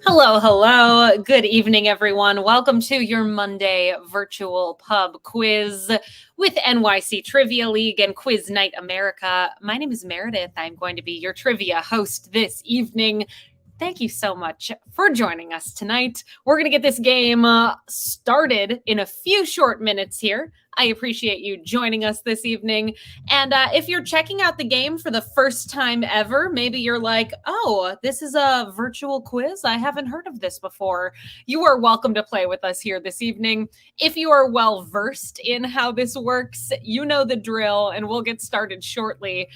Hello, hello. Good evening, everyone. Welcome to your Monday virtual pub quiz with NYC Trivia League and Quiz Night America. My name is Meredith. I'm going to be your trivia host this evening. Thank you so much for joining us tonight. We're going to get this game started in a few short minutes here. I appreciate you joining us this evening. And if you're checking out the game for the first time ever, maybe you're like, oh, this is a virtual quiz. I haven't heard of this before. You are welcome to play with us here this evening. If you are well versed in how this works, you know the drill, and we'll get started shortly.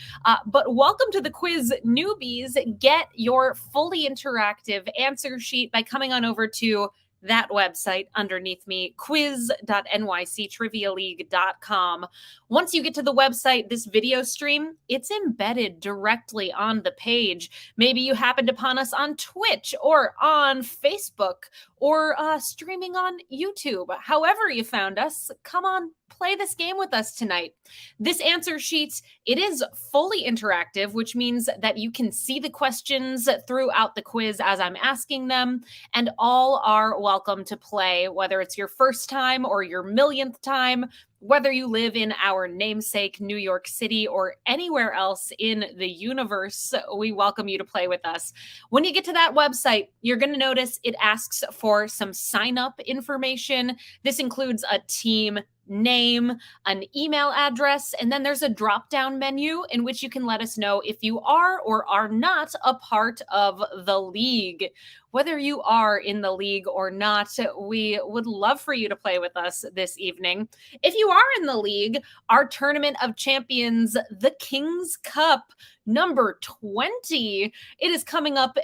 But welcome to the quiz newbies. Get your fully interactive answer sheet by coming on over to that website underneath me, quiz.nyctrivialeague.com. Once you get to the website, this video stream, it's embedded directly on the page. Maybe you happened upon us on Twitch or on Facebook or streaming on YouTube. However you found us, come on, play this game with us tonight. This answer sheet, it is fully interactive, which means that you can see the questions throughout the quiz as I'm asking them, and all are welcome to play, whether it's your first time or your millionth time, whether you live in our namesake New York City or anywhere else in the universe. We welcome you to play with us. When you get to that website, you're going to notice it asks for some sign-up information. This includes a team name, an email address, and then there's a drop-down menu in which you can let us know if you are or are not a part of the league. Whether you are in the league or not, we would love for you to play with us this evening. If you are in the league, our Tournament of Champions, the King's Cup, number 20, it is coming up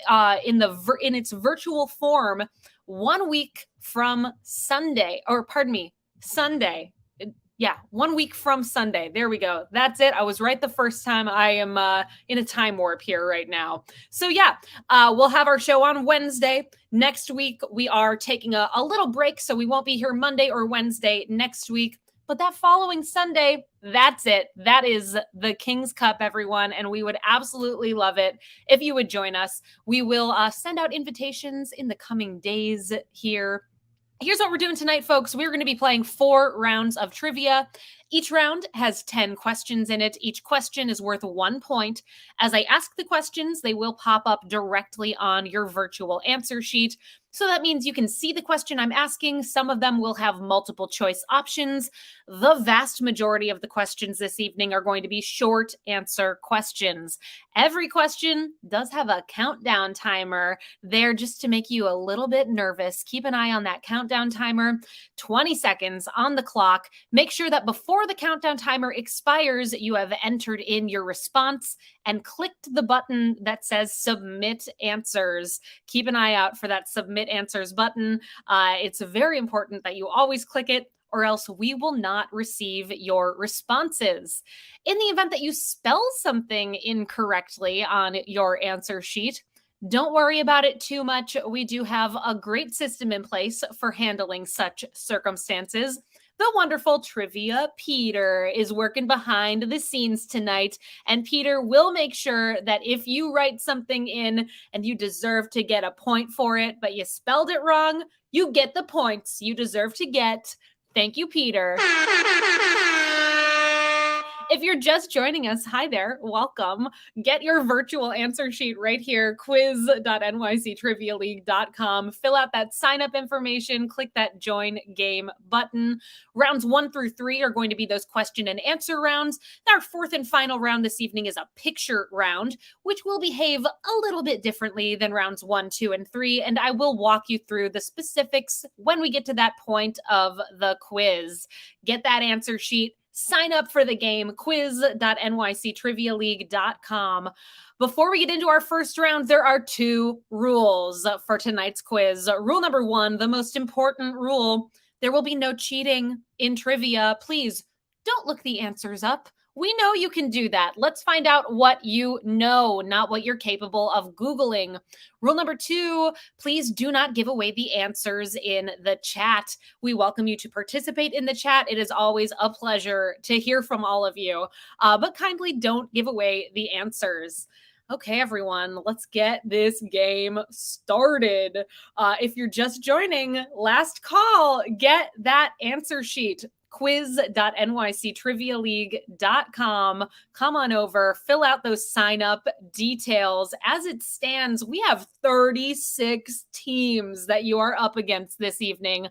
in its virtual form 1 week from Sunday. Sunday. Yeah, 1 week from Sunday. There we go. That's it. I was right the first time. I am in a time warp here right now. So yeah, we'll have our show on Wednesday. Next week, we are taking a little break, so we won't be here Monday or Wednesday next week. But that following Sunday, that's it. That is the King's Cup, everyone. And we would absolutely love it if you would join us. We will send out invitations in the coming days here. Here's what we're doing tonight, folks. We're going to be playing 4 rounds of trivia. Each round has 10 questions in it. Each question is worth 1 point. As I ask the questions, they will pop up directly on your virtual answer sheet. So that means you can see the question I'm asking. Some of them will have multiple choice options. The vast majority of the questions this evening are going to be short answer questions. Every question does have a countdown timer there just to make you a little bit nervous. Keep an eye on that countdown timer. 20 seconds on the clock. Make sure that before the countdown timer expires, you have entered in your response and clicked the button that says submit answers. Keep an eye out for that submit answers button. It's very important that you always click it, or else we will not receive your responses. In the event that you spell something incorrectly on your answer sheet, don't worry about it too much. We do have a great system in place for handling such circumstances. The wonderful Trivia Peter is working behind the scenes tonight, and Peter will make sure that if you write something in and you deserve to get a point for it, but you spelled it wrong, you get the points you deserve to get. Thank you, Peter. If you're just joining us, hi there, welcome. Get your virtual answer sheet right here, quiz.nyctrivialeague.com. Fill out that sign-up information, click that join game button. Rounds 1 through 3 are going to be those question and answer rounds. Our 4th and final round this evening is a picture round, which will behave a little bit differently than rounds 1, 2, and 3, and I will walk you through the specifics when we get to that point of the quiz. Get that answer sheet. Sign up for the game, quiz.nyctrivialeague.com. Before we get into our first round, there are 2 rules for tonight's quiz. Rule number 1, the most important rule, there will be no cheating in trivia. Please don't look the answers up. We know you can do that. Let's find out what you know, not what you're capable of Googling. Rule number 2, please do not give away the answers in the chat. We welcome you to participate in the chat. It is always a pleasure to hear from all of you, but kindly don't give away the answers. Okay, everyone, let's get this game started. If you're just joining, last call, get that answer sheet. quiz.nyctrivialeague.com. Come on over, fill out those sign up details. As it stands, we have 36 teams that you are up against this evening.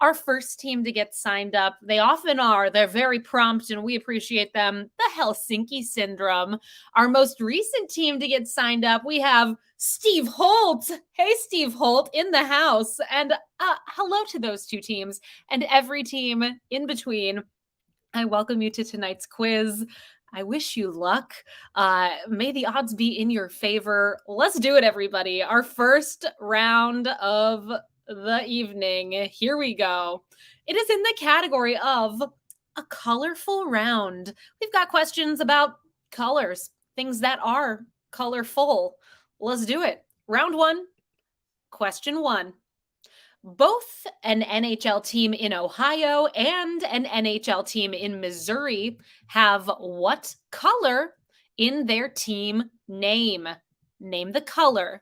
Our first team to get signed up, they often are. They're very prompt and we appreciate them. The Helsinki Syndrome. Our most recent team to get signed up, we have Steve Holt. Hey, Steve Holt in the house. And hello to those two teams and every team in between. I welcome you to tonight's quiz. I wish you luck. May the odds be in your favor. Let's do it, everybody. Our first round of the evening. Here we go. It is in the category of a colorful round. We've got questions about colors, things that are colorful. Let's do it. Round one, question one. Both an NHL team in Ohio and an NHL team in Missouri have what color in their team name? Name the color.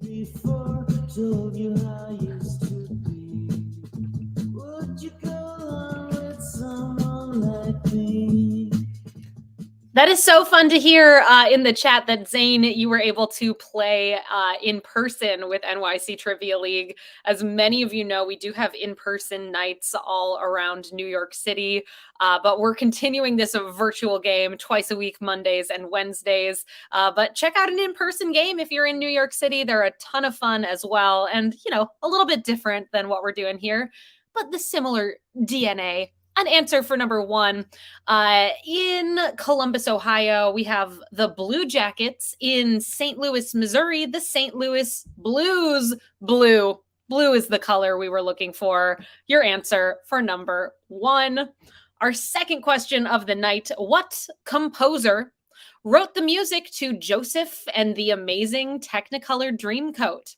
Before told you how I used to be, would you go on with someone like me? That is so fun to hear in the chat that Zane, you were able to play in person with NYC Trivia League. As many of you know, we do have in-person nights all around New York City, but we're continuing this virtual game twice a week, Mondays and Wednesdays. But check out an in-person game if you're in New York City. They're a ton of fun as well. And, you know, a little bit different than what we're doing here, but the similar DNA. An answer for number one. In Columbus, Ohio, we have the Blue Jackets. In St. Louis, Missouri, the St. Louis Blues. Blue. Blue is the color we were looking for. Your answer for number one. Our second question of the night. What composer wrote the music to Joseph and the Amazing Technicolor Dreamcoat?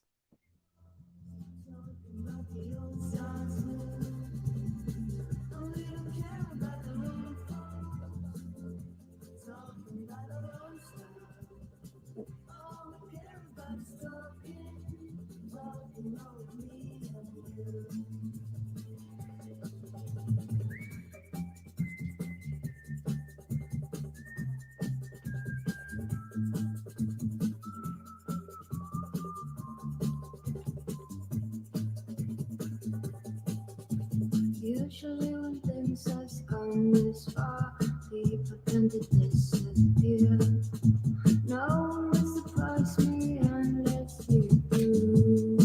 Usually when things have gone this far, people tend to disappear. No one will surprise me unless you do.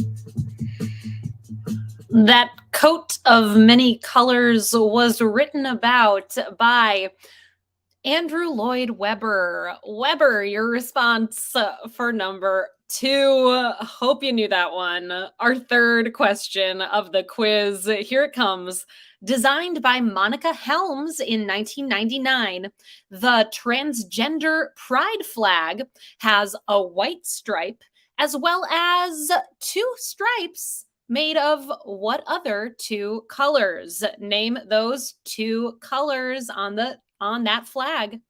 That coat of many colors was written about by Andrew Lloyd Webber. Webber, your response for number two. Hope you knew that one. Our third question of the quiz. Here it comes. Designed by Monica Helms in 1999, the transgender pride flag has a white stripe as well as two stripes made of what other two colors? Name those two colors on that flag.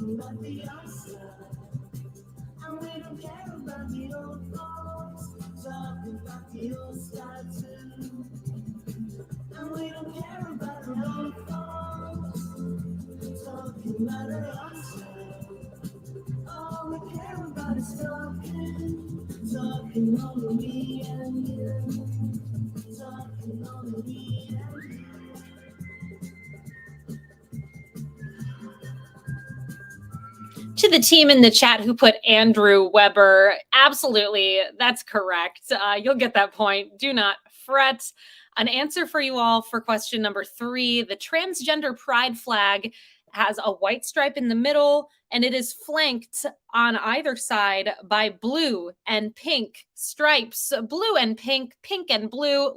About the outside, and we don't care about the old folks. Talking about the old style too, and we don't care about the old folks. Talking about the outside, all we care about is talking Talking only me and you. Talking only me and you. To the team in the chat who put Andrew Weber, absolutely, that's correct. You'll get that point. Do not fret. An answer for you all for question number 3. The transgender pride flag has a white stripe in the middle, and it is flanked on either side by blue and pink stripes. Blue and pink and blue,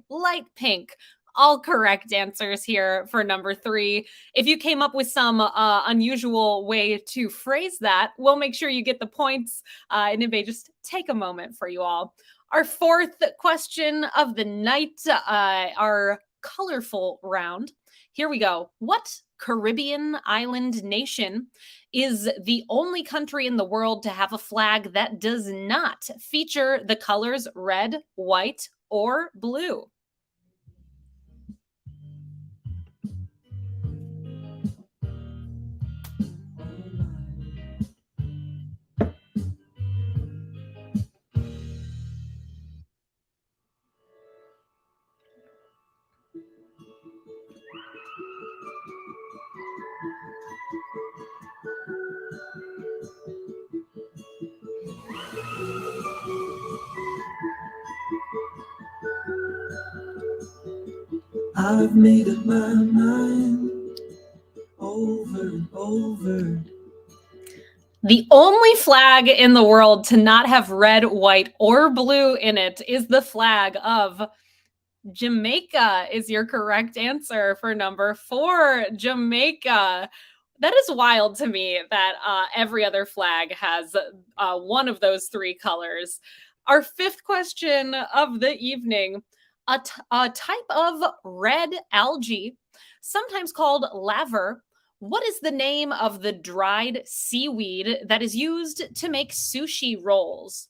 light pink. All correct answers here for number 3. If you came up with some unusual way to phrase that, we'll make sure you get the points, and it may just take a moment for you all. Our 4th question of the night, our colorful round. Here we go. What Caribbean island nation is the only country in the world to have a flag that does not feature the colors red, white, or blue? I've made up my mind over and over. The only flag in the world to not have red, white, or blue in it is the flag of Jamaica, is your correct answer for number 4. Jamaica. That is wild to me that every other flag has one of those 3 colors. Our 5th question of the evening. A type of red algae, sometimes called laver. What is the name of the dried seaweed that is used to make sushi rolls?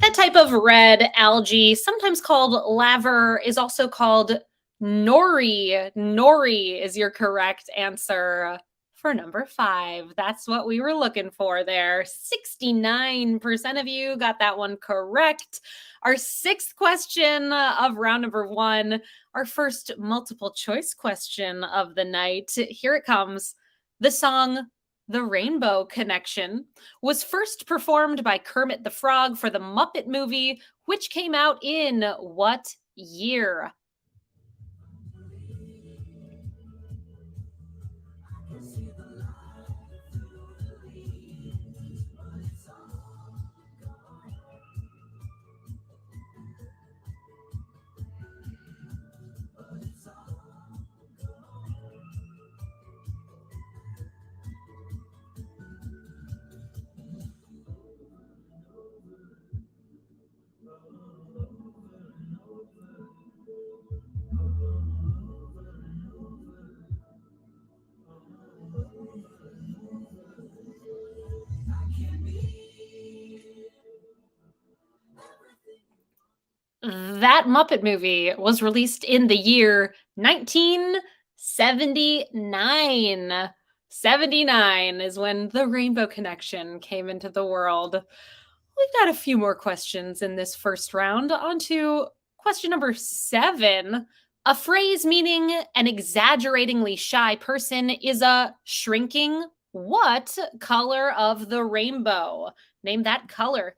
That type of red algae, sometimes called laver, is also called nori. Nori is your correct answer for number 5. That's what we were looking for there. 69% of you got that one correct. Our 6th question of round number 1, our first multiple choice question of the night. Here it comes. The song The Rainbow Connection was first performed by Kermit the Frog for the Muppet movie, which came out in what year? That Muppet movie was released in the year 1979. 79 is when The Rainbow Connection came into the world. We've got a few more questions in this first round. On to question number 7. A phrase meaning an exaggeratingly shy person is a shrinking what color of the rainbow? Name that color.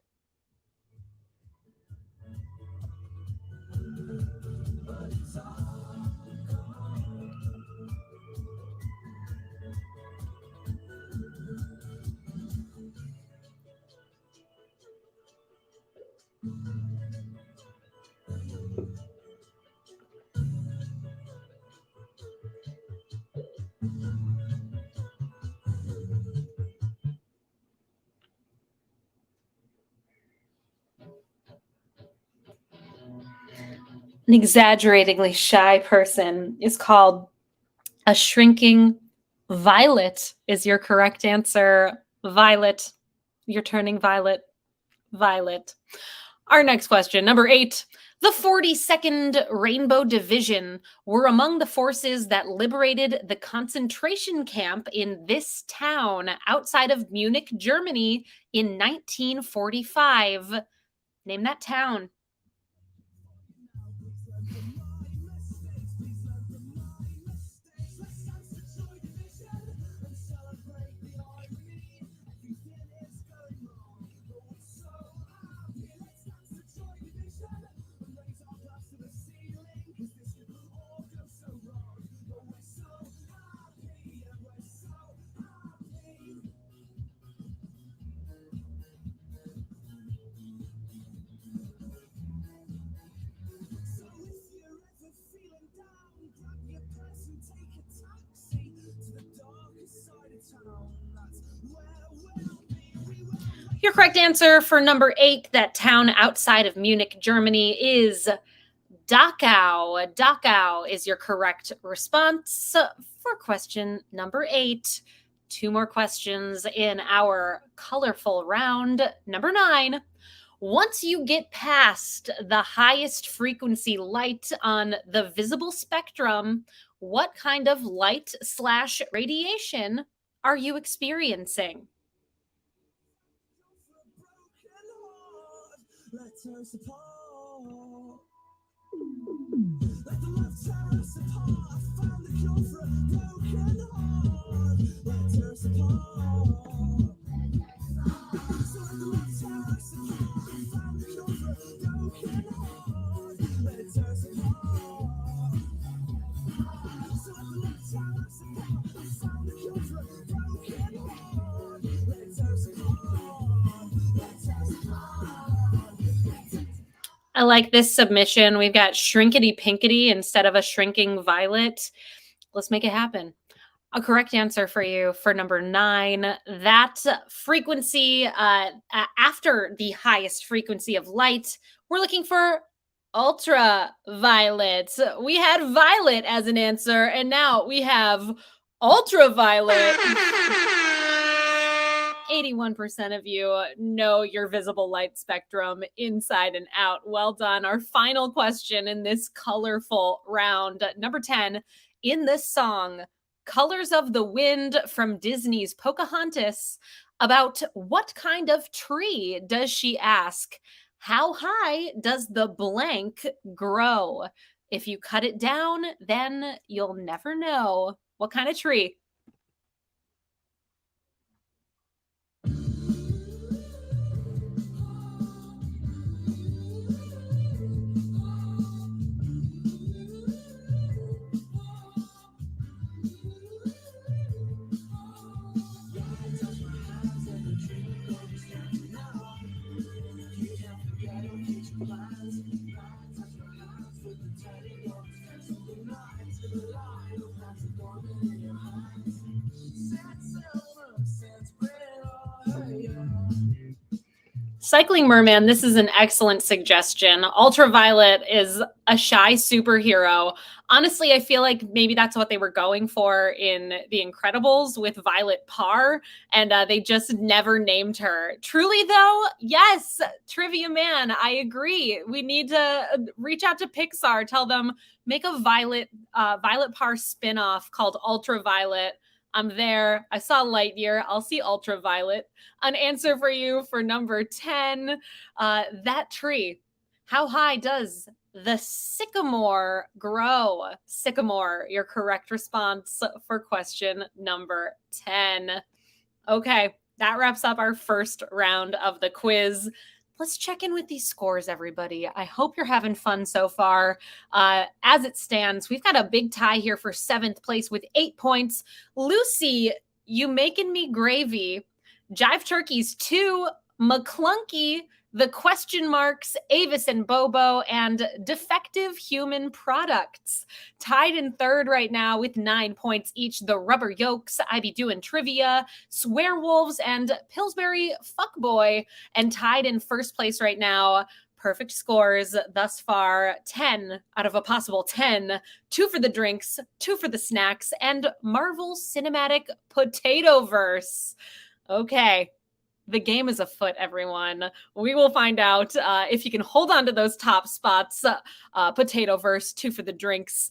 An exaggeratingly shy person is called a shrinking violet, is your correct answer. Violet. You're turning violet. Violet. Our next question, number 8. The 42nd Rainbow Division were among the forces that liberated the concentration camp in this town outside of Munich, Germany in 1945. Name that town. Your correct answer for number 8, that town outside of Munich, Germany, is Dachau. Dachau is your correct response for question number 8. 2 more questions in our colorful round. Number 9. Once you get past the highest frequency light on the visible spectrum, what kind of light/radiation are you experiencing? Let's us apart. Let the love tear us apart. I found the cure for a broken heart. Let's us apart. So let the love tear us apart. I found the cure for a broken heart. Let's us apart. So let the love tear us apart. I found the cure for a broken heart. Let's us apart. Let's us apart. I like this submission. We've got shrinkity pinkity instead of a shrinking violet. Let's make it happen. A correct answer for you for number 9. That frequency after the highest frequency of light, we're looking for ultraviolet. We had violet as an answer, and now we have ultraviolet. 81% of you know your visible light spectrum inside and out. Well done. Our final question in this colorful round. Number 10. In this song, Colors of the Wind from Disney's Pocahontas, about what kind of tree does she ask? How high does the blank grow? If you cut it down, then you'll never know. What kind of tree? Cycling Merman, this is an excellent suggestion. Ultraviolet is a shy superhero. Honestly, I feel like maybe that's what they were going for in The Incredibles with Violet Parr, and they just never named her. Truly, though, yes, Trivia Man, I agree. We need to reach out to Pixar, tell them, make a Violet Parr spinoff called Ultraviolet. I'm there. I saw Lightyear. I'll see Ultraviolet. An answer for you for number 10. That tree. How high does the sycamore grow? Sycamore, your correct response for question number 10. Okay, that wraps up our first round of the quiz. Let's check in with these scores, everybody. I hope you're having fun so far. As it stands, we've got a big tie here for 7th place with 8 points. Lucy, you making me gravy. Jive Turkeys 2, McClunky, the question marks, Avis and Bobo, and Defective Human Products. Tied in 3rd right now with 9 points each, the Rubber Yolks, I Be Doing Trivia, Swearwolves, and Pillsbury Fuckboy. And tied in 1st place right now, Perfect scores thus far, 10 out of a possible 10. 2 for the drinks, 2 for the snacks, and Marvel Cinematic Potatoverse. Okay. The game is afoot, everyone. We will find out if you can hold on to those top spots. Potatoverse, 2 for the drinks.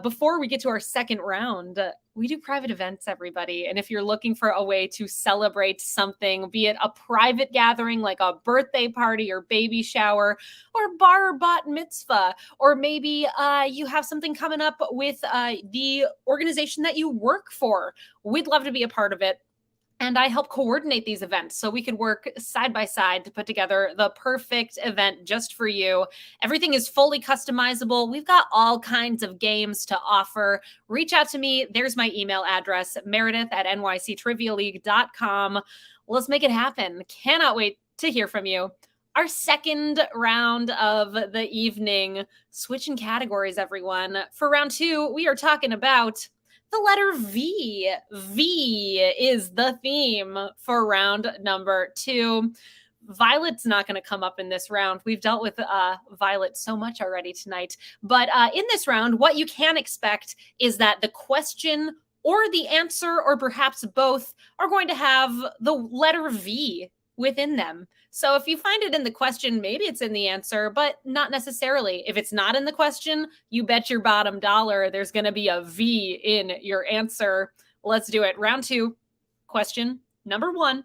Before we get to our second round, we do private events, everybody. And if you're looking for a way to celebrate something, be it a private gathering like a birthday party or baby shower or bar or bat mitzvah, or maybe you have something coming up with the organization that you work for, we'd love to be a part of it. And I help coordinate these events so we could work side by side to put together the perfect event just for you. Everything is fully customizable. We've got all kinds of games to offer. Reach out to me. There's my email address, meredith@nyctrivialeague.com. Let's make it happen. Cannot wait to hear from you. Our second round of the evening, switching categories, everyone. For round 2, we are talking about the letter V. V is the theme for round number 2. Violet's not going to come up in this round. We've dealt with Violet so much already tonight. But in this round, what you can expect is that the question or the answer, or perhaps both, are going to have the letter V within them. So if you find it in the question, maybe it's in the answer, but not necessarily. If it's not in the question, you bet your bottom dollar there's going to be a V in your answer. Let's do it. Round 2, question number 1.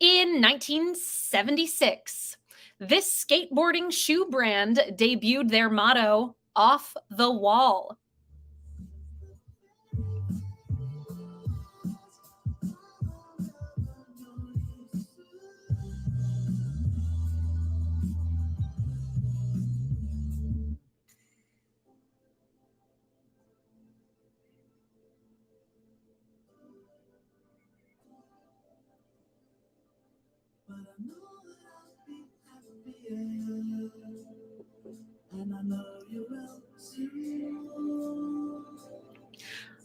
In 1976, this skateboarding shoe brand debuted their motto, "Off the Wall." But I know that I'll be happier, and I know you will too.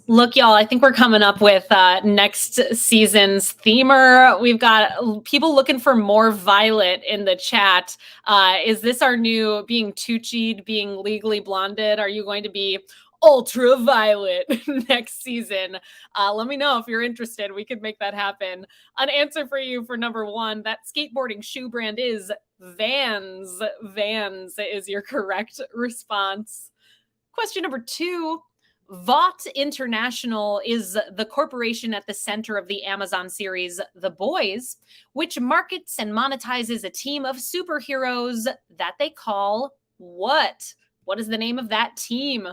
Look, y'all, I think we're coming up with next season's themer. We've got people looking for more Violet in the chat. Is this our new being Tucci'd, being legally blonded? Are you going to be ultra violet next season? Let me know if you're interested. We could make that happen. An answer for you for number 1. That skateboarding shoe brand is Vans. Vans is your correct response. Question number 2. Vought International is the corporation at the center of the Amazon series The Boys, which markets and monetizes a team of superheroes that they call what? What is the name of that team?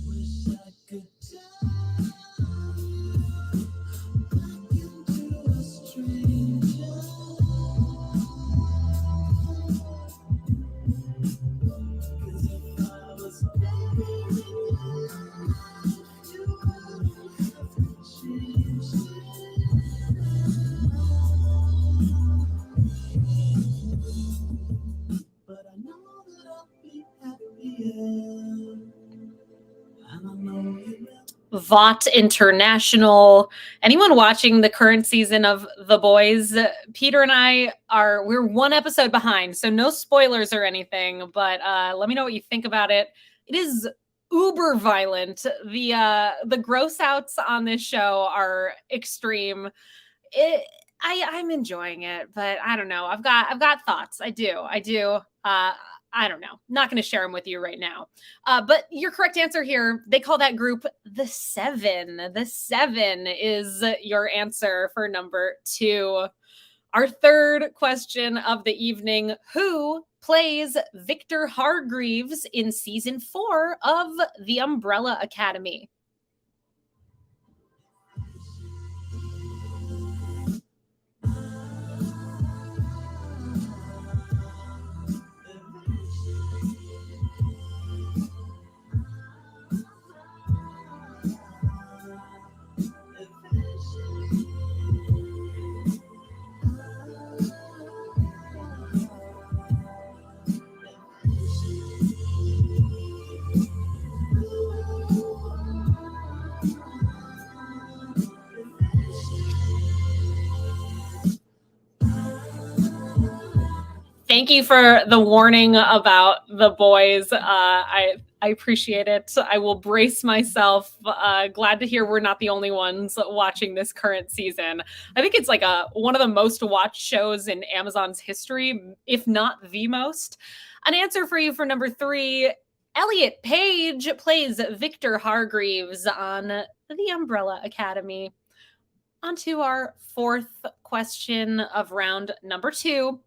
Wish I could tell back into a stranger. 'Cause if I was buried in your life, you wouldn't have to change it. But I know that I'll be happier, and I know you will. Vought International. Anyone watching the current season of The Boys? Peter and I we're 1 episode behind, so no spoilers or anything, but let me know what you think about it. It is uber violent. The gross outs on this show are extreme. I'm enjoying it, but I don't know. I've got thoughts. I do. I don't know. Not going to share them with you right now. But your correct answer here, they call that group the Seven. The Seven is your answer for number 2. Our third question of the evening, who plays Victor Hargreaves in season 4 of The Umbrella Academy? Thank you for the warning about the boys. I appreciate it. I will brace myself. Glad to hear we're not the only ones watching this current season. I think it's like one of the most watched shows in Amazon's history, if not the most. An answer for you for number 3. Elliot Page plays Victor Hargreaves on The Umbrella Academy. On to our 4th question of round number 2.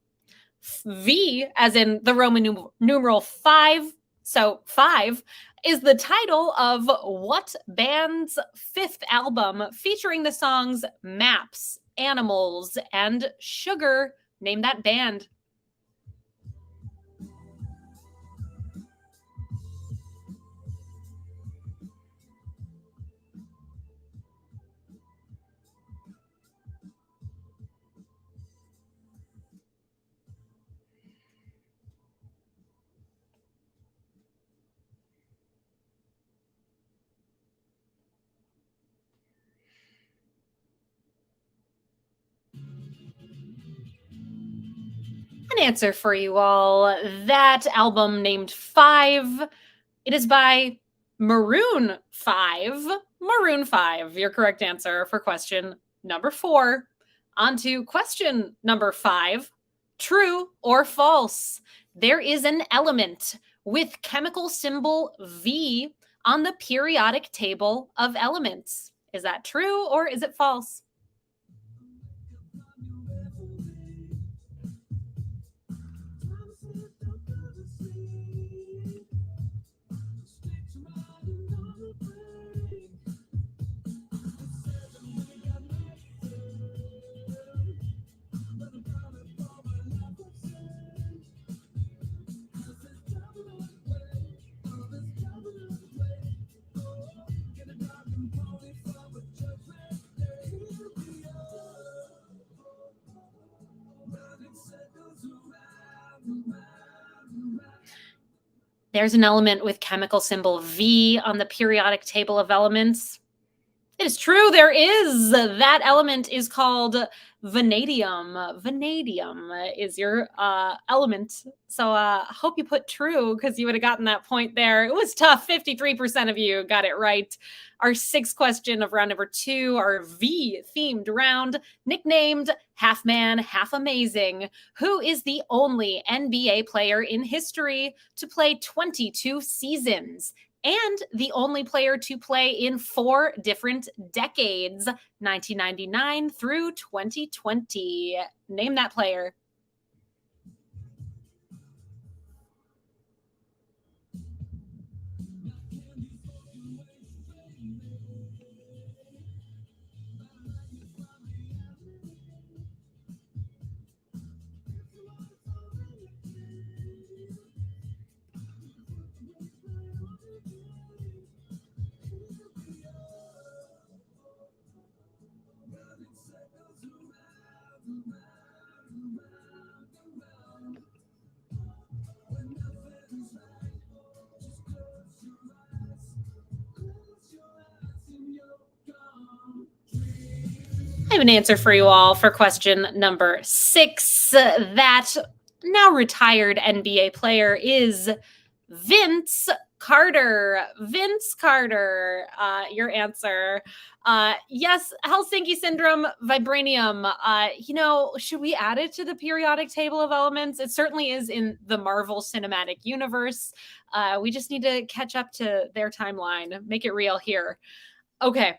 V, as in the Roman numeral 5, so 5, is the title of what band's 5th album featuring the songs Maps, Animals, and Sugar? Name that band. An answer for you all. That album named 5, it is by Maroon 5. Maroon 5, your correct answer for question number 4. On to question number 5. True or false? There is an element with chemical symbol V on the periodic table of elements. Is that true or is it false? There's an element with chemical symbol V on the periodic table of elements. It is true, there is. That element is called vanadium. Vanadium is your element. So hope you put true because you would have gotten that point there. It was tough. 53% of you got it right. Our 6th question of round number 2, our V-themed round, nicknamed Half Man, Half Amazing. Who is the only NBA player in history to play 22 seasons? And the only player to play in 4 different decades, 1999 through 2020. Name that player. I have an answer for you all for question number 6. That now retired NBA player is Vince Carter. Vince Carter, your answer. Yes, Helsinki syndrome, vibranium. Should we add it to the periodic table of elements? It certainly is in the Marvel Cinematic Universe. We just need to catch up to their timeline, make it real here. Okay,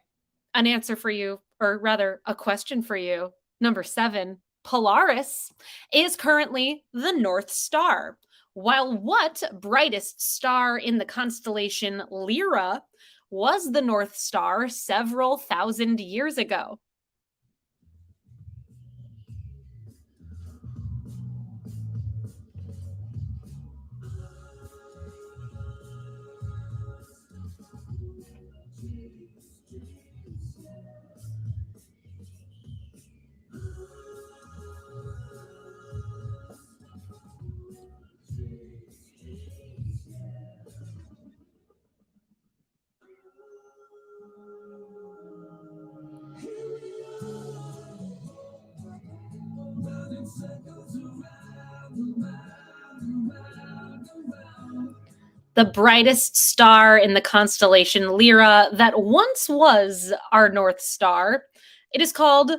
an answer for you, or rather, a question for you. Number 7, Polaris is currently the North Star. While what brightest star in the constellation Lyra was the North Star several thousand years ago? The brightest star in the constellation Lyra that once was our North Star. It is called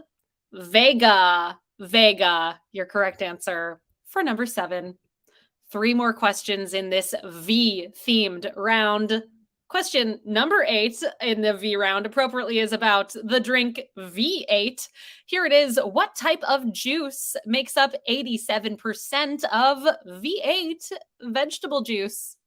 Vega. Vega, your correct answer for number 7. 3 more questions in this V themed round. Question number 8 in the V round appropriately is about the drink V8. Here it is. What type of juice makes up 87% of V8 vegetable juice?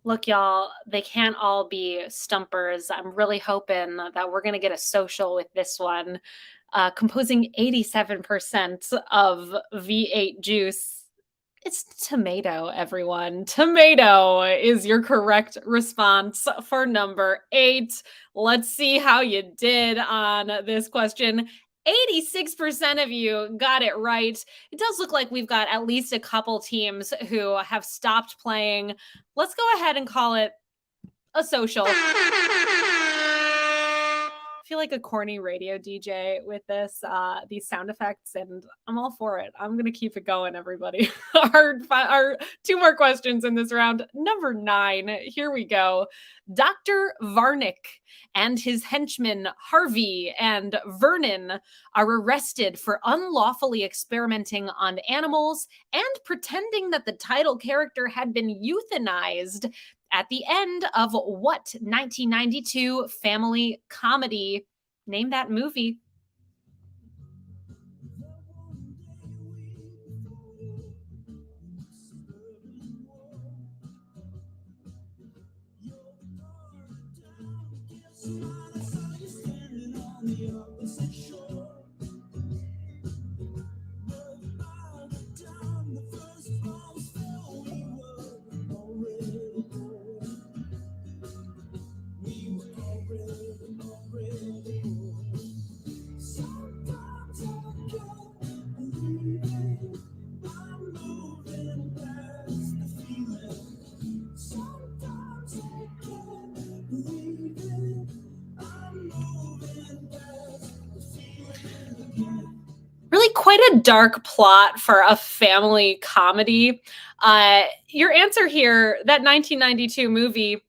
Look, y'all, they can't all be stumpers. I'm really hoping that we're going to get a social with this one. Composing 87% of V8 juice. It's tomato, everyone. Tomato is your correct response for number 8. Let's see how you did on this question. 86% of you got it right. It does look like we've got at least a couple teams who have stopped playing. Let's go ahead and call it a social. I feel like a corny radio DJ with these sound effects, and I'm all for it. I'm gonna keep it going, everybody. our 2 more questions in this round. Number 9. Here we go. Dr. Varnick and his henchmen Harvey and Vernon are arrested for unlawfully experimenting on animals and pretending that the title character had been euthanized at the end of what 1992 family comedy? Name that movie. Really quite a dark plot for a family comedy. Your answer here, that 1992 movie,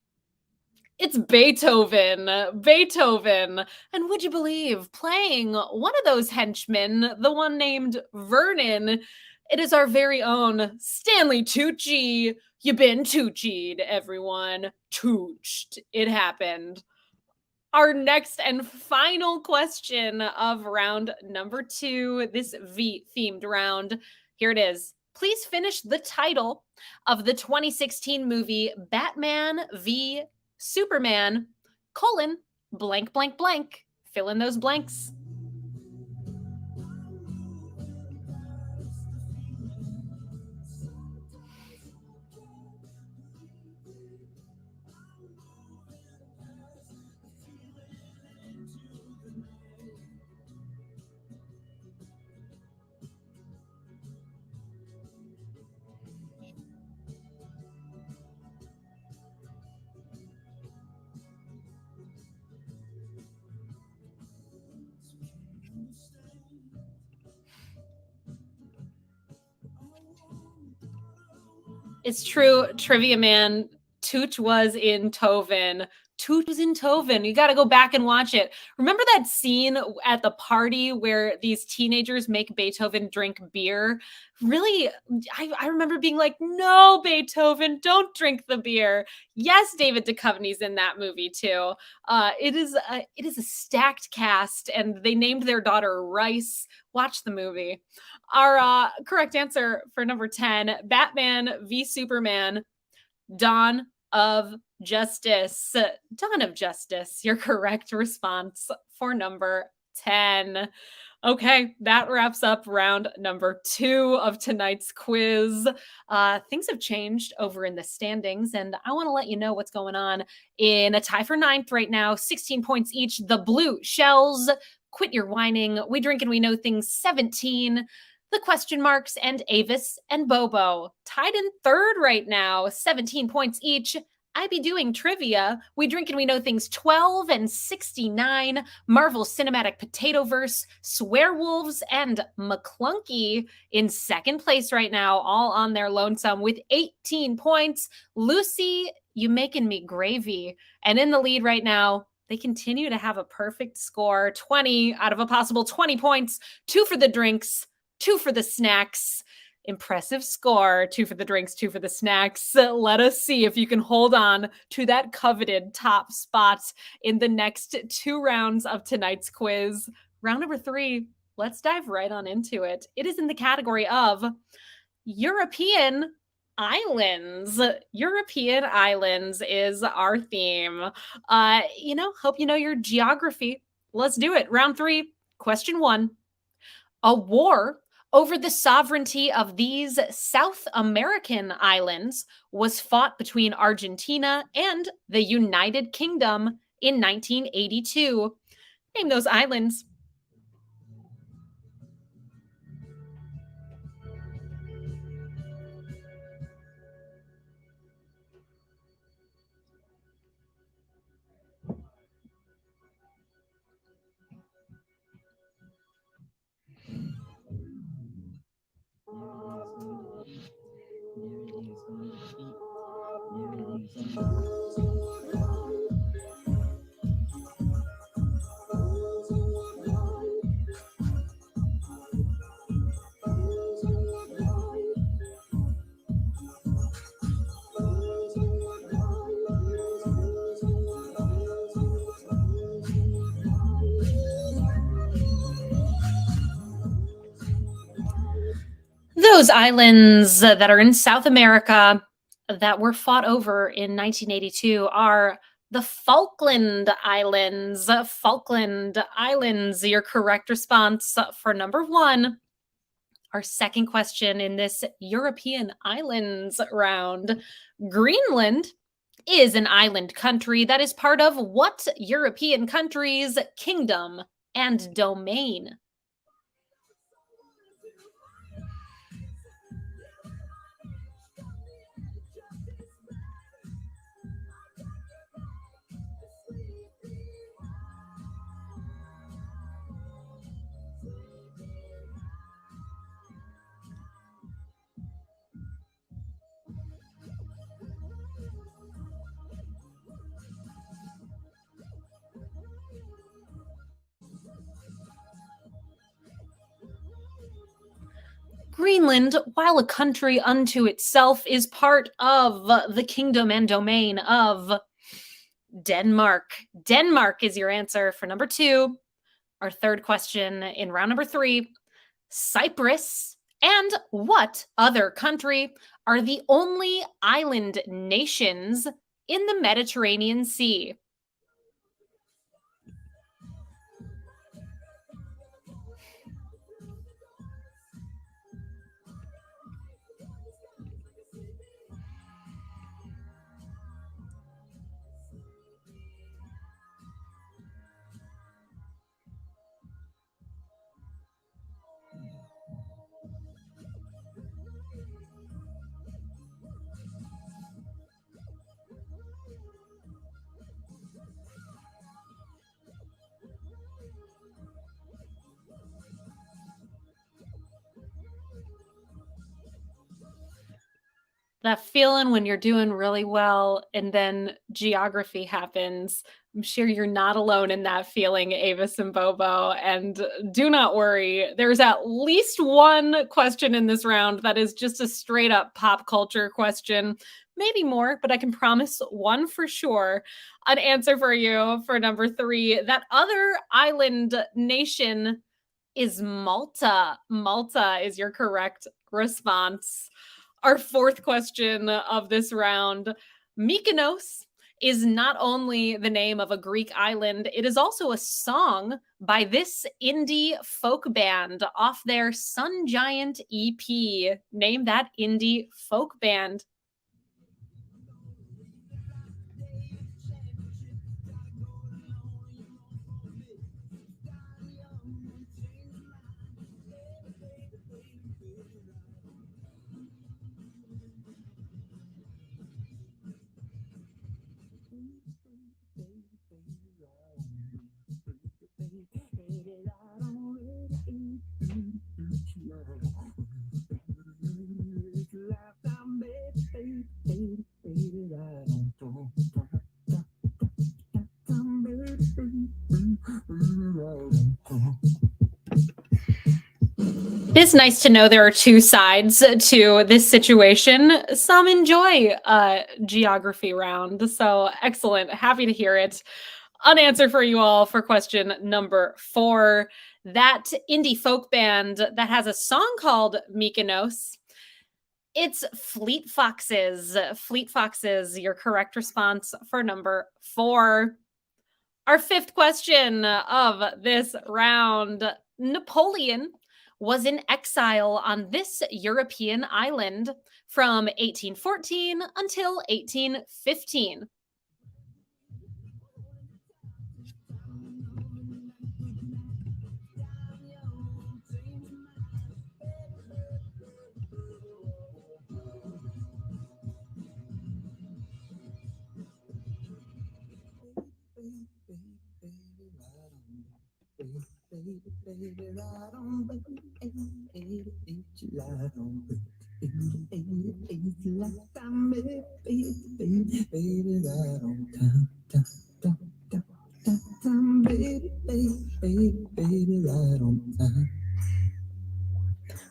it's Beethoven. Beethoven. And would you believe, playing one of those henchmen, the one named Vernon, it is our very own Stanley Tucci. You been Tucci'd, everyone. Tooched. It happened. Our next and final question of round number 2, this V-themed round. Here it is. Please finish the title of the 2016 movie Batman v Superman, blank, blank, blank. Fill in those blanks. It's true, Trivia Man. Tooch was in Toven. Tooch was in Toven. You got to go back and watch it. Remember that scene at the party where these teenagers make Beethoven drink beer? Really, I remember being like, no, Beethoven, don't drink the beer. Yes, David Duchovny's in that movie too. It is a stacked cast, and they named their daughter Rice. Watch the movie. Our correct answer for number 10, Batman v Superman, Dawn of Justice. Dawn of Justice, your correct response for number 10. Okay, that wraps up round number 2 of tonight's quiz. Things have changed over in the standings, and I want to let you know what's going on in a tie for ninth right now. 16 points each. The Blue Shells, Quit Your Whining, We Drink and We Know Things, 17. The Question Marks and Avis and Bobo tied in third right now, 17 points each. I Be Doing Trivia, We Drink and We Know Things, 12 and 69. Marvel Cinematic Potatoverse, Swearwolves, and McClunky in second place right now, all on their lonesome with 18 points. Lucy, You Making Me Gravy. And in the lead right now, they continue to have a perfect score, 20 out of a possible 20 points, 2 for the drinks, 2 for the snacks. Impressive score. 2 for the drinks, 2 for the snacks. Let us see if you can hold on to that coveted top spot in the next 2 rounds of tonight's quiz. Round number 3, let's dive right on into it. It is in the category of European islands. European islands is our theme. Hope you know your geography. Let's do it. Round 3, question 1. A war over the sovereignty of these South American islands was fought between Argentina and the United Kingdom in 1982. Name those islands. Those islands that are in South America that were fought over in 1982 are the Falkland Islands. Falkland Islands, your correct response for number 1. Our second question in this European islands round. Greenland is an island country that is part of what European country's kingdom and domain? Greenland, while a country unto itself, is part of the kingdom and domain of Denmark. Denmark is your answer for number 2. Our third question in round number 3. Cyprus and what other country are the only island nations in the Mediterranean Sea? That feeling when you're doing really well and then geography happens. I'm sure you're not alone in that feeling, Avis and Bobo. And do not worry, there's at least one question in this round that is just a straight up pop culture question. Maybe more, but I can promise one for sure. An answer for you for number 3. That other island nation is Malta. Malta is your correct response. Our fourth question of this round. Mykonos is not only the name of a Greek island, it is also a song by this indie folk band off their Sun Giant EP. Name that indie folk band. It is nice to know there are two sides to this situation. Some enjoy geography round, so excellent. Happy to hear it. Unanswered for you all for question number 4. That indie folk band that has a song called Mykonos. It's Fleet Foxes. Fleet Foxes, your correct response for number 4. Our 5th question of this round. Napoleon was in exile on this European island from 1814 until 1815.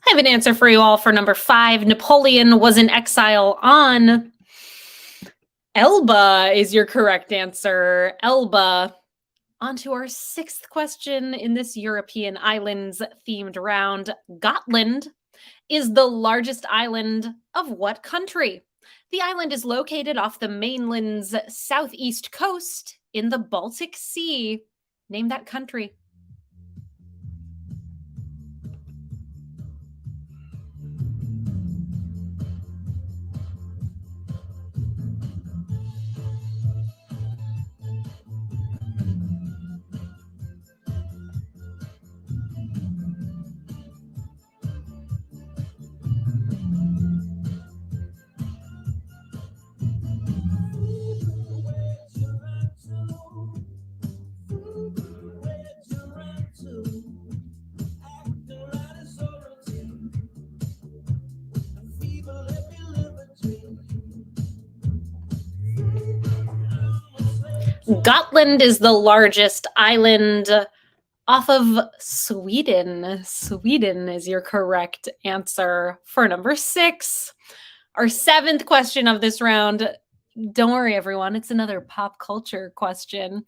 I have an answer for you all for number 5. Napoleon was in exile on Elba is your correct answer. Elba. On to our 6th question in this European islands themed round. Gotland is the largest island of what country? The island is located off the mainland's southeast coast in the Baltic Sea. Name that country. Gotland is the largest island off of Sweden. Sweden is your correct answer for number 6. Our 7th question of this round. Don't worry, everyone. It's another pop culture question.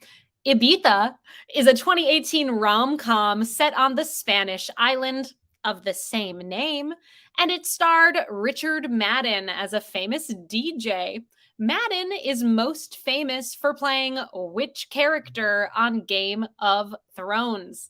Ibiza is a 2018 rom-com set on the Spanish island of the same name, and it starred Richard Madden as a famous DJ. Madden is most famous for playing which character on Game of Thrones?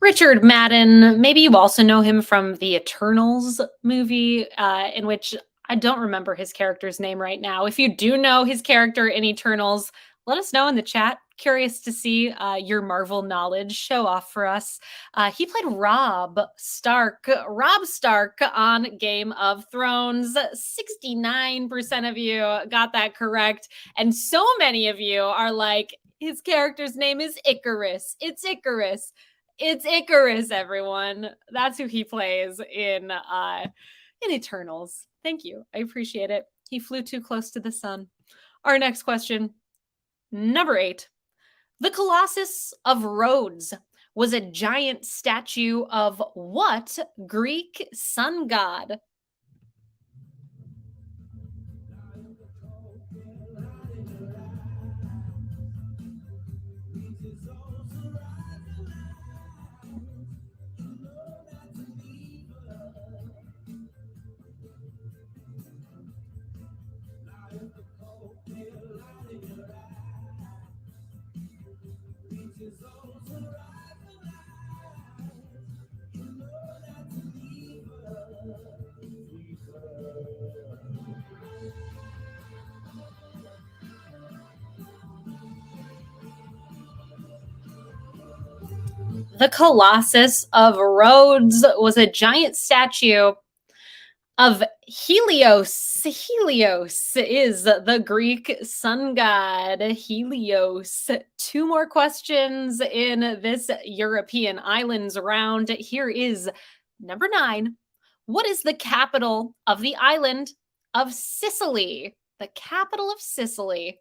Richard Madden, maybe you also know him from the Eternals movie, in which I don't remember his character's name right now. If you do know his character in Eternals, let us know in the chat. Curious to see your Marvel knowledge. Show off for us. He played Robb Stark on Game of Thrones. 69% of you got that correct. And so many of you are like, His character's name is Icarus. It's Icarus. It's Icarus, everyone. That's who he plays in Eternals. Thank you. I appreciate it. He flew too close to the sun. Our next question, number 8. The Colossus of Rhodes was a giant statue of what Greek sun god? The Colossus of Rhodes was a giant statue of Helios. Helios is the Greek sun god. Helios. 2 more questions in this European islands round. Here is number 9. What is the capital of the island of Sicily? The capital of Sicily.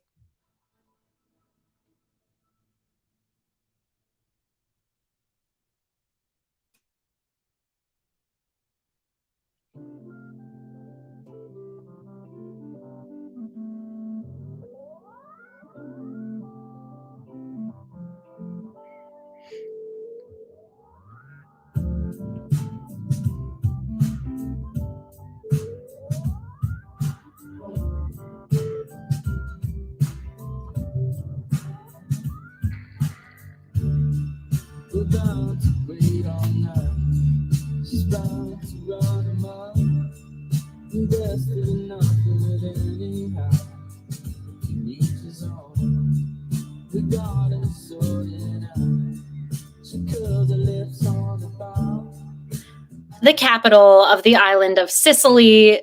We're bound to wait all night. She's bound to run amok. Invested in nothing at anyhow. He reaches on. The garden is sorted out. She curls her lips on the bar. The capital of the island of Sicily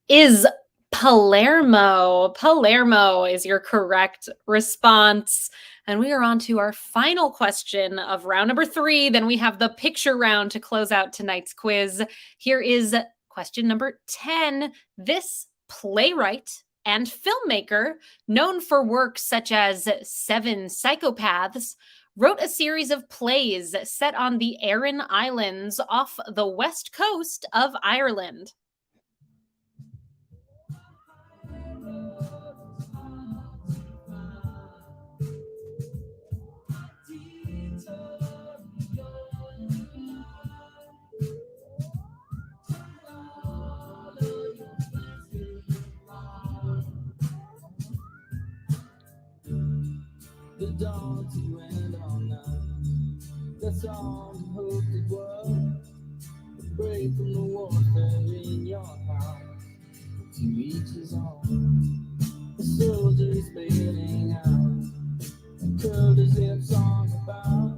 is Palermo. Palermo is your correct response. And we are on to our final question of round number 3. Then we have the picture round to close out tonight's quiz. Here is question number 10. This playwright and filmmaker, known for works such as 7 Psychopaths, wrote a series of plays set on the Aran Islands off the west coast of Ireland. The dawn to end all night. That's all we hoped it was. A break from the warfare in your house. To each his own. The soldier is bailing out. And curled his hips on the bow.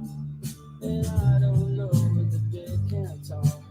And I don't know if the dead can't talk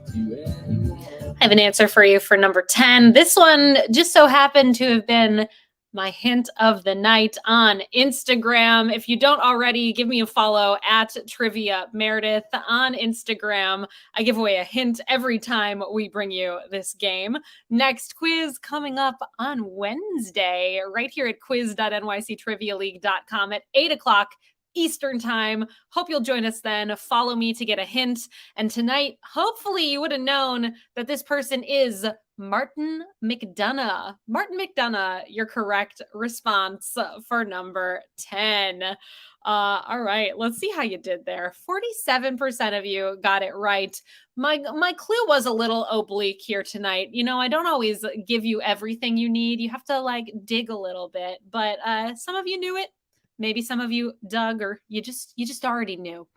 to anyone. I have an answer for you for number 10. This one just so happened to have been my hint of the night on Instagram. If you don't already, give me a follow at Trivia Meredith on Instagram. I give away a hint every time we bring you this game. Next quiz coming up on Wednesday, right here at quiz.nyctrivialeague.com at 8 o'clock Eastern time. Hope you'll join us then. Follow me to get a hint. And tonight, hopefully you would have known that this person is Martin McDonough. Martin McDonough, your correct response for number 10. All right, let's see how you did there. 47% of you got it right. My clue was a little oblique here tonight. You know, I don't always give you everything you need. You have to like dig a little bit, but some of you knew it. Maybe some of you dug, or you just already knew.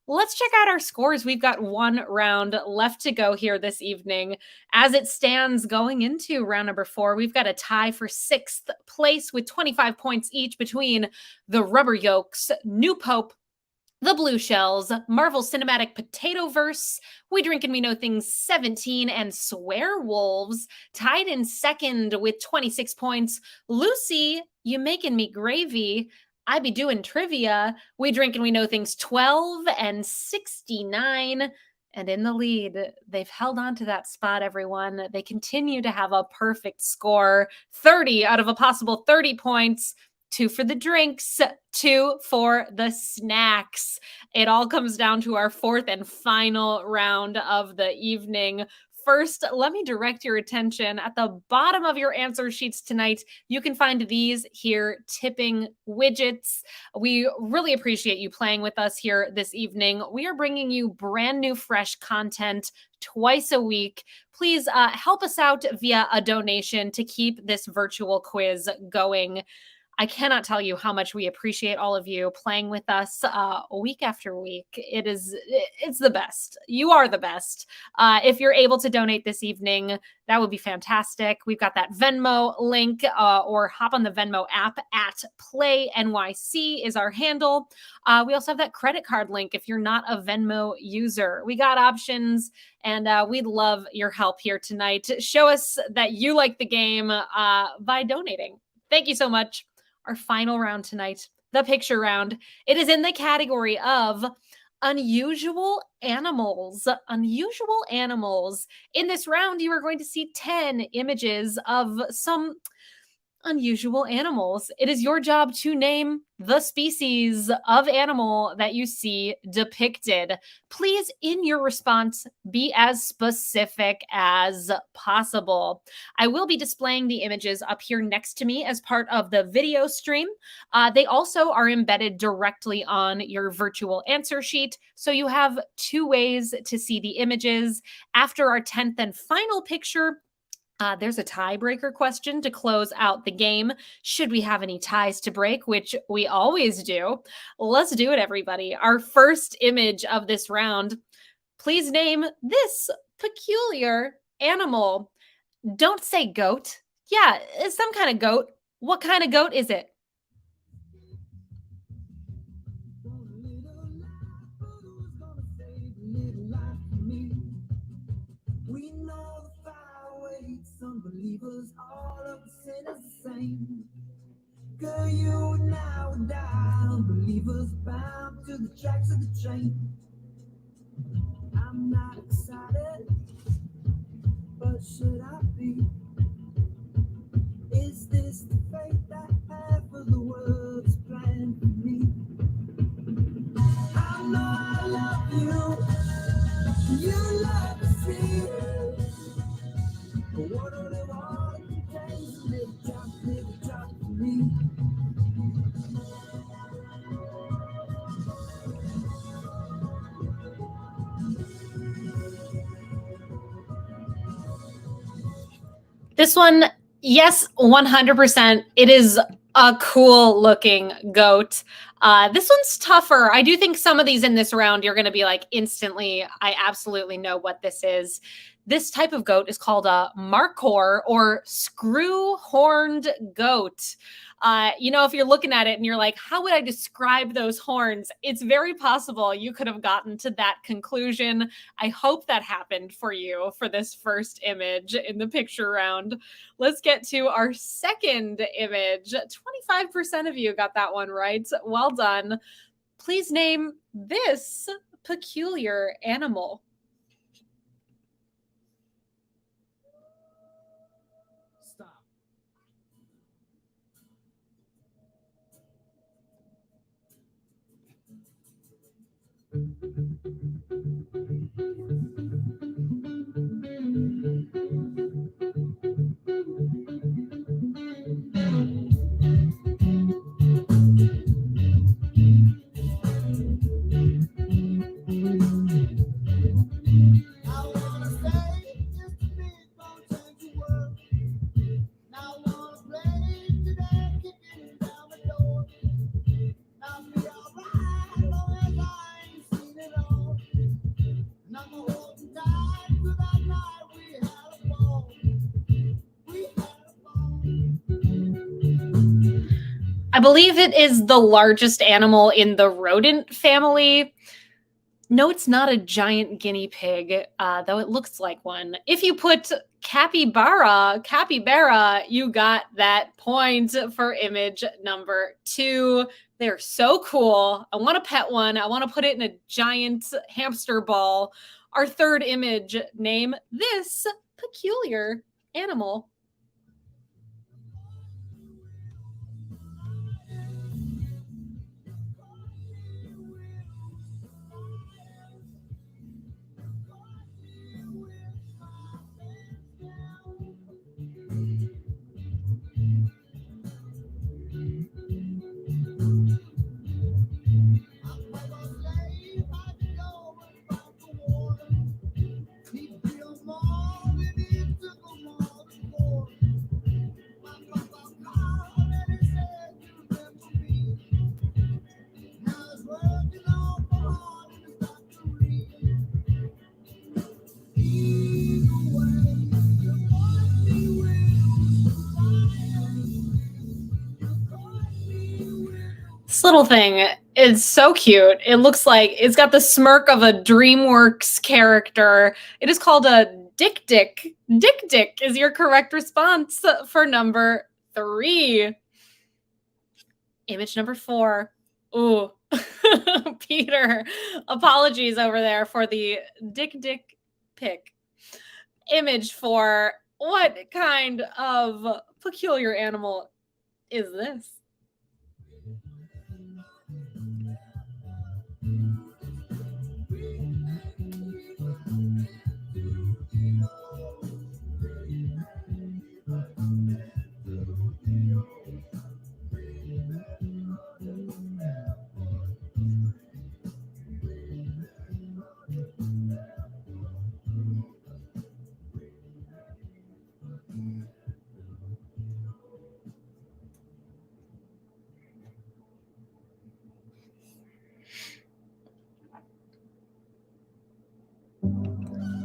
Let's check out our scores. We've got 1 round left to go here this evening. As it stands going into round number 4, we've got a tie for 6th place with 25 points each between the Rubber Yolks, New Pope, the Blue Shells, Marvel Cinematic Potatoverse, We Drink and We Know Things 17, and Swearwolves. Tied in second with 26 points, Lucy, You Making Me Gravy, I be doing trivia. We drink and we know things 12 and 69. And in the lead, they've held on to that spot, everyone. They continue to have a perfect score, 30 out of a possible 30 points. 2 for the drinks, 2 for the snacks. It all comes down to our fourth and final round of the evening. First, let me direct your attention at the bottom of your answer sheets tonight. You can find these here tipping widgets. We really appreciate you playing with us here this evening. We are bringing you brand new, fresh content twice a week. Please help us out via a donation to keep this virtual quiz going. I cannot tell you how much we appreciate all of you playing with us week after week. It's the best. You are the best. If you're able to donate this evening, that would be fantastic. We've got that Venmo link or hop on the Venmo app at Play NYC is our handle. We also have that credit card link if you're not a Venmo user. We got options and we'd love your help here tonight. Show us that you like the game by donating. Thank you so much. Our final round tonight, the picture round. It is in the category of unusual animals. Unusual animals. In this round, you are going to see 10 images of some unusual animals. It is your job to name the species of animal that you see depicted. Please, in your response, be as specific as possible. I will be displaying the images up here next to me as part of the video stream. They also are embedded directly on your virtual answer sheet, so you have 2 ways to see the images. After our 10th and final picture, there's a tiebreaker question to close out the game. Should we have any ties to break, which we always do? Let's do it, everybody. Our first image of this round. Please name this peculiar animal. Don't say goat. Yeah, it's some kind of goat. What kind of goat is it? We know the fire waits, unbelievers, all of the sinners the same. Girl, you and I would die, unbelievers bound to the tracks of the train. I'm not excited, but should I be? Is this the fate that half of the world's planned for me? I know I love you, you love to see it. But what do they want to taste? Little drop for me. This one, yes, 100%. It is a cool looking goat. This one's tougher. I do think some of these in this round, you're going to be like instantly, I absolutely know what this is. This type of goat is called a markhor or screw-horned goat. If you're looking at it and you're like, how would I describe those horns? It's very possible you could have gotten to that conclusion. I hope that happened for you for this first image in the picture round. Let's get to our second image. 25% of you got that one right. Well done. Please name this peculiar animal. Stop. I believe it is the largest animal in the rodent family. No, it's not a giant guinea pig, though it looks like one. If you put Capybara, you got that point for image number 2. They're so cool. I want to pet one. I want to put it in a giant hamster ball. Our third image, name this peculiar animal. This little thing is so cute. It looks like it's got the smirk of a DreamWorks character. It is called a Dick Dick. Dick Dick is your correct response for number 3. Image number 4. Ooh, Peter, apologies over there for the Dick Dick pic. Image 4. What kind of peculiar animal is this?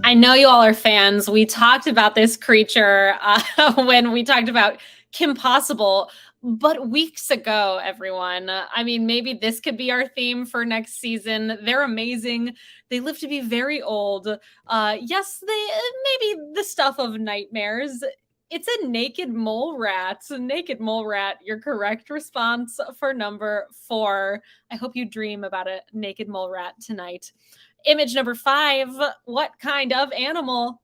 I know you all are fans. We talked about this creature when we talked about Kim Possible, but weeks ago, everyone. I mean, maybe this could be our theme for next season. They're amazing. They live to be very old. Yes, they maybe the stuff of nightmares. It's a naked mole rat. Naked mole rat, your correct response for number 4. I hope you dream about a naked mole rat tonight. Image number 5. What kind of animal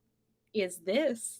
is this?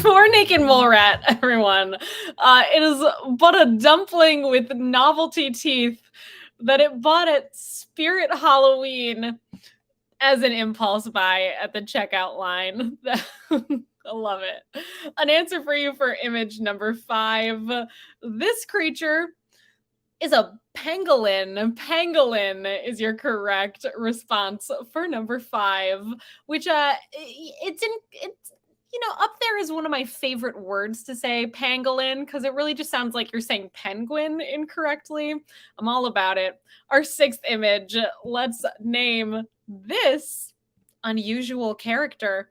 Poor naked mole rat, everyone. It is but a dumpling with novelty teeth that it bought at Spirit Halloween as an impulse buy at the checkout line. I love it. An answer for you for image number 5. This creature is a pangolin. Pangolin is your correct response for number 5, which it's up there is one of my favorite words to say, pangolin, because it really just sounds like you're saying penguin incorrectly. I'm all about it. Our 6th image, let's name this unusual character.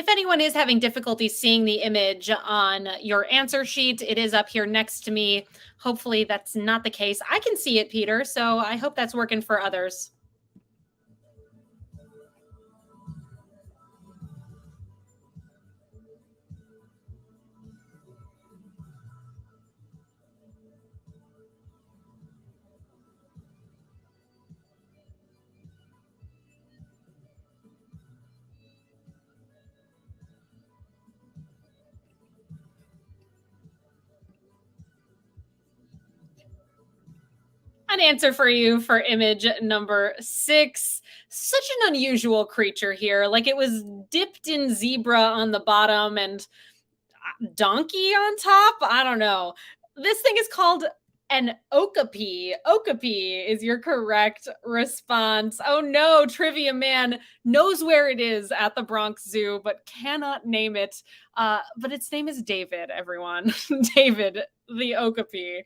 if anyone is having difficulty seeing the image on your answer sheet, it is up here next to me. Hopefully that's not the case. I can see it, Peter, so I hope that's working for others. An answer for you for image number 6. Such an unusual creature here. Like it was dipped in zebra on the bottom and donkey on top. I don't know. This thing is called an okapi. Okapi is your correct response. Oh no, Trivia Man knows where it is at the Bronx Zoo, but cannot name it. But its name is David, everyone. David, the okapi.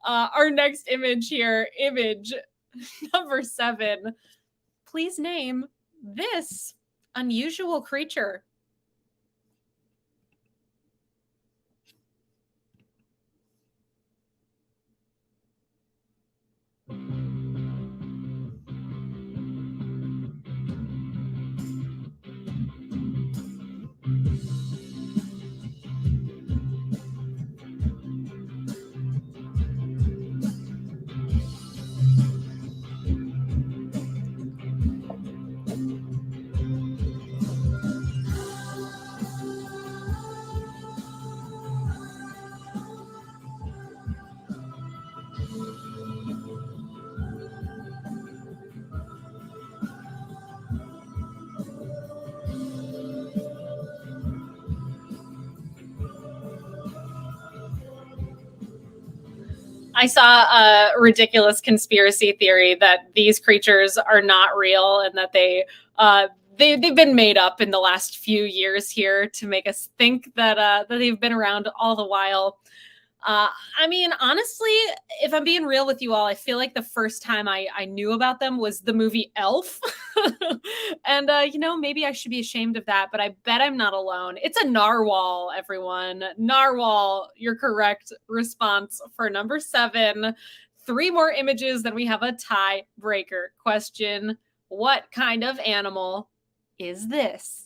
Our next image here, image number 7. Please name this unusual creature. I saw a ridiculous conspiracy theory that these creatures are not real and that they've been made up in the last few years here to make us think that they've been around all the while. I mean, honestly, if I'm being real with you all, I feel like the first time I knew about them was the movie Elf. And, maybe I should be ashamed of that, but I bet I'm not alone. It's a narwhal, everyone. Narwhal, your correct response for number 7. 3 more images, then we have a tiebreaker question. What kind of animal is this?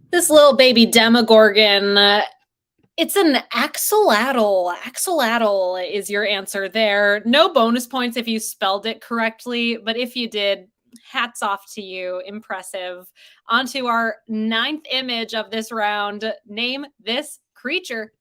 This little baby Demogorgon, it's an axolotl. Axolotl is your answer there. No bonus points if you spelled it correctly, but if you did, hats off to you. Impressive. On to our 9th image of this round. Name this creature.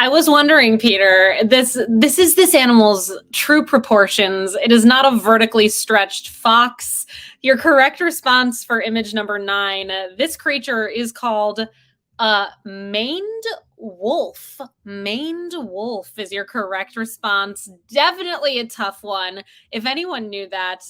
I was wondering, Peter, this is this animal's true proportions. It is not a vertically stretched fox. Your correct response for image number 9, this creature is called a maned wolf. Maned wolf is your correct response. Definitely a tough one. If anyone knew that,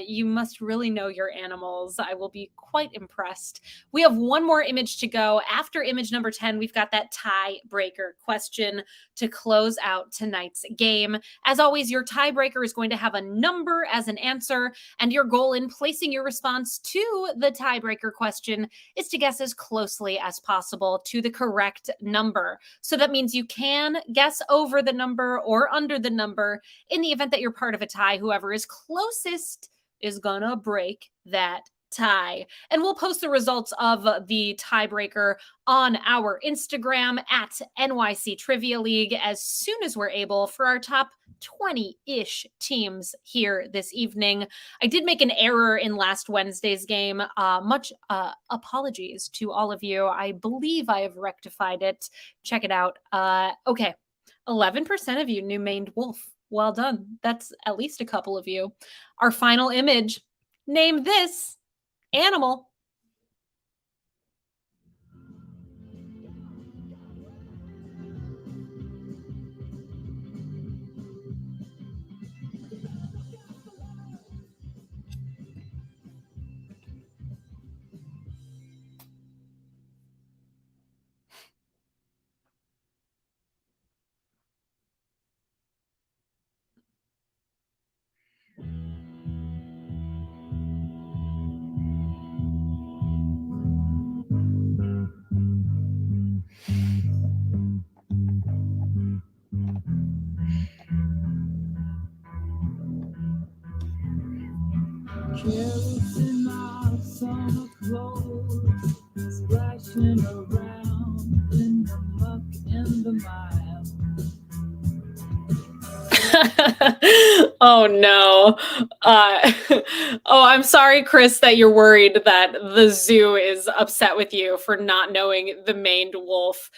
you must really know your animals. I will be quite impressed. We have one more image to go. After image number 10, we've got that tiebreaker question to close out tonight's game. As always, your tiebreaker is going to have a number as an answer, and your goal in placing your response to the tiebreaker question is to guess as closely as possible to the correct number. So that means you can guess over the number or under the number. In the event that you're part of a tie, whoever is closest is gonna break that tie. And we'll post the results of the tiebreaker on our Instagram at NYC Trivia League as soon as we're able for our top 20-ish teams here this evening. I did make an error in last Wednesday's game. Much apologies to all of you. I believe I have rectified it. Check it out. Okay, 11% of you knew maned wolf. Well done. That's at least a couple of you. Our final image. Name this animal. Carrots in our summer clothes, splashing around in the muck and the mire. Oh no. Oh, I'm sorry, Chris, that you're worried that the zoo is upset with you for not knowing the maned wolf.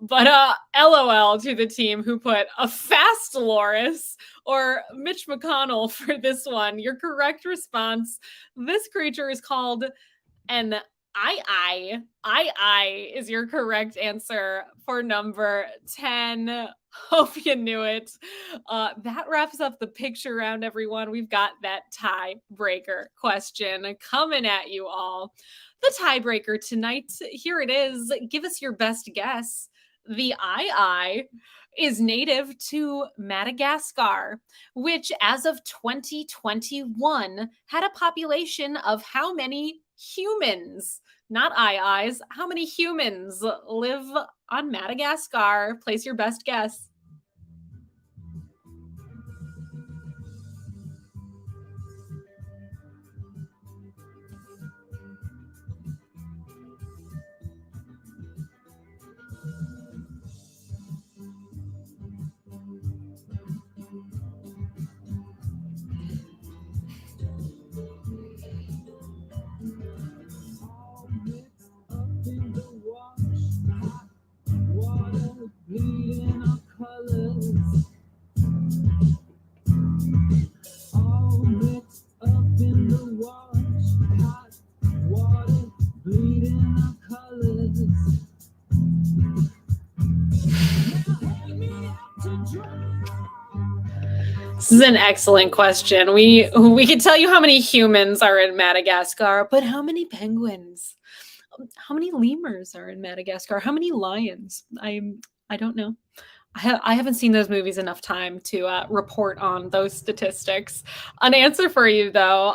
But LOL to the team who put a fast Loris or Mitch McConnell for this one. Your correct response, this creature is called an I is your correct answer for number 10. Hope you knew it. That wraps up the picture round, everyone. We've got that tiebreaker question coming at you all. The tiebreaker tonight, here it is. Give us your best guess. The I is native to Madagascar, which as of 2021 had a population of how many humans? Not eyes. How many humans live on Madagascar? Place your best guess. All mixed up in the wash, hot water, bleeding our colors. All mixed up in the wash, hot water, bleeding our colors. Now hang me out to dry. This is an excellent question. We could tell you how many humans are in Madagascar, but how many penguins? How many lemurs are in Madagascar? How many lions? I don't know. I haven't seen those movies enough time to report on those statistics. An answer for you, though.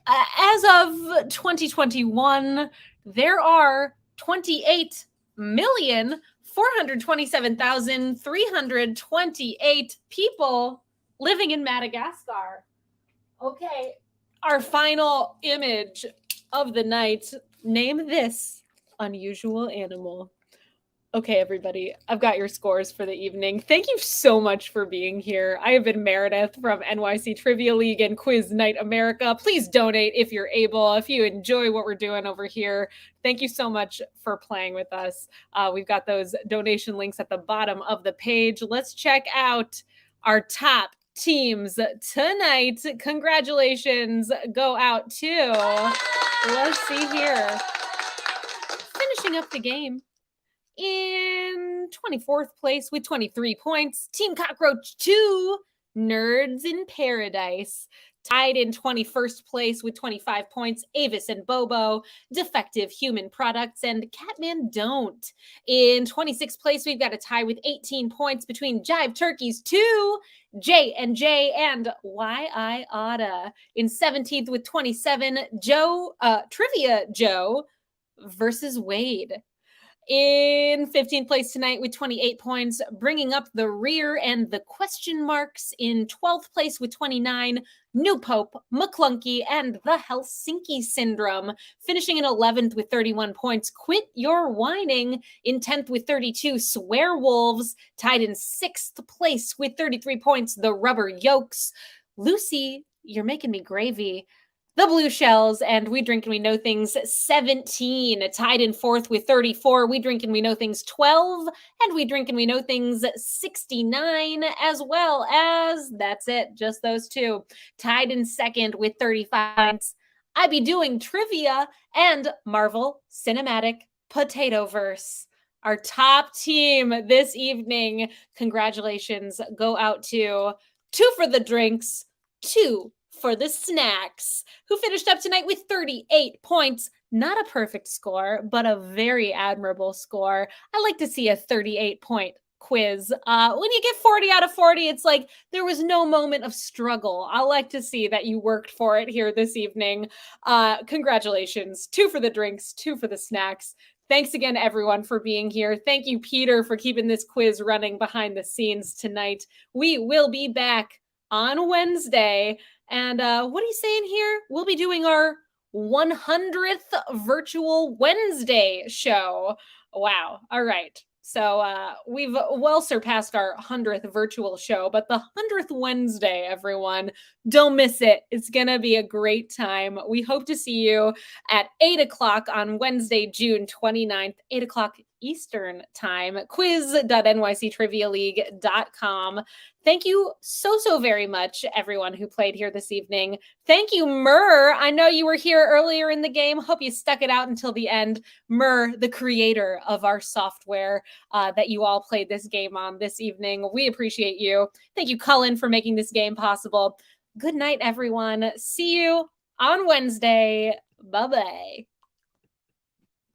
As of 2021, there are 28,427,328 people living in Madagascar. Okay, our final image of the night. Name this unusual animal. Okay, everybody, I've got your scores for the evening. Thank you so much for being here. I have been Meredith from NYC Trivia League and Quiz Night America. Please donate if you're able, if you enjoy what we're doing over here. Thank you so much for playing with us. We've got those donation links at the bottom of the page. Let's check out our top teams tonight. Congratulations go out to, let's see here, finishing up the game in 24th place with 23 points, Team Cockroach 2, Nerds in Paradise. Tied in 21st place with 25 points, Avis and Bobo, Defective Human Products, and Catman Don't. In 26th place, we've got a tie with 18 points between Jive Turkeys 2, J&J, and Why I Oughta. In 17th with 27, Trivia Joe versus Wade. In 15th place tonight with 28 points, bringing up the rear and the question marks. In 12th place with 29, New Pope, McClunky, and the Helsinki Syndrome. Finishing in 11th with 31 points, Quit Your Whining. In 10th with 32, Swearwolves. Tied in 6th place with 33 points, the Rubber Yolks. Lucy, you're making me gravy. The Blue Shells, and We Drink and We Know Things 17, tied in 4th with 34. We Drink and We Know Things 12, and We Drink and We Know Things 69, as well as, that's it, just those two. Tied in 2nd with 35 points, I Be Doing Trivia, and Marvel Cinematic Potatoverse. Our top team this evening, congratulations go out to 2 for the drinks, 2 for the snacks, who finished up tonight with 38 points. Not a perfect score, but a very admirable score. I like to see a 38-point quiz. When you get 40 out of 40, it's like there was no moment of struggle. I like to see that you worked for it here this evening. Congratulations. 2 for the drinks, 2 for the snacks. Thanks again, everyone, for being here. Thank you, Peter, for keeping this quiz running behind the scenes tonight. We will be back on Wednesday. And what are you saying here? We'll be doing our 100th virtual Wednesday show. Wow. All right. So we've well surpassed our 100th virtual show, but the 100th Wednesday, everyone, don't miss it. It's going to be a great time. We hope to see you at 8 o'clock on Wednesday, June 29th, 8 o'clock Eastern time, quiz.nyctrivialeague.com. Thank you so very much, everyone who played here this evening. Thank you, Murr. I know you were here earlier in the game. Hope you stuck it out until the end. Murr, the creator of our software that you all played this game on this evening. We appreciate you. Thank you, Cullen, for making this game possible. Good night, everyone. See you on Wednesday. Bye-bye.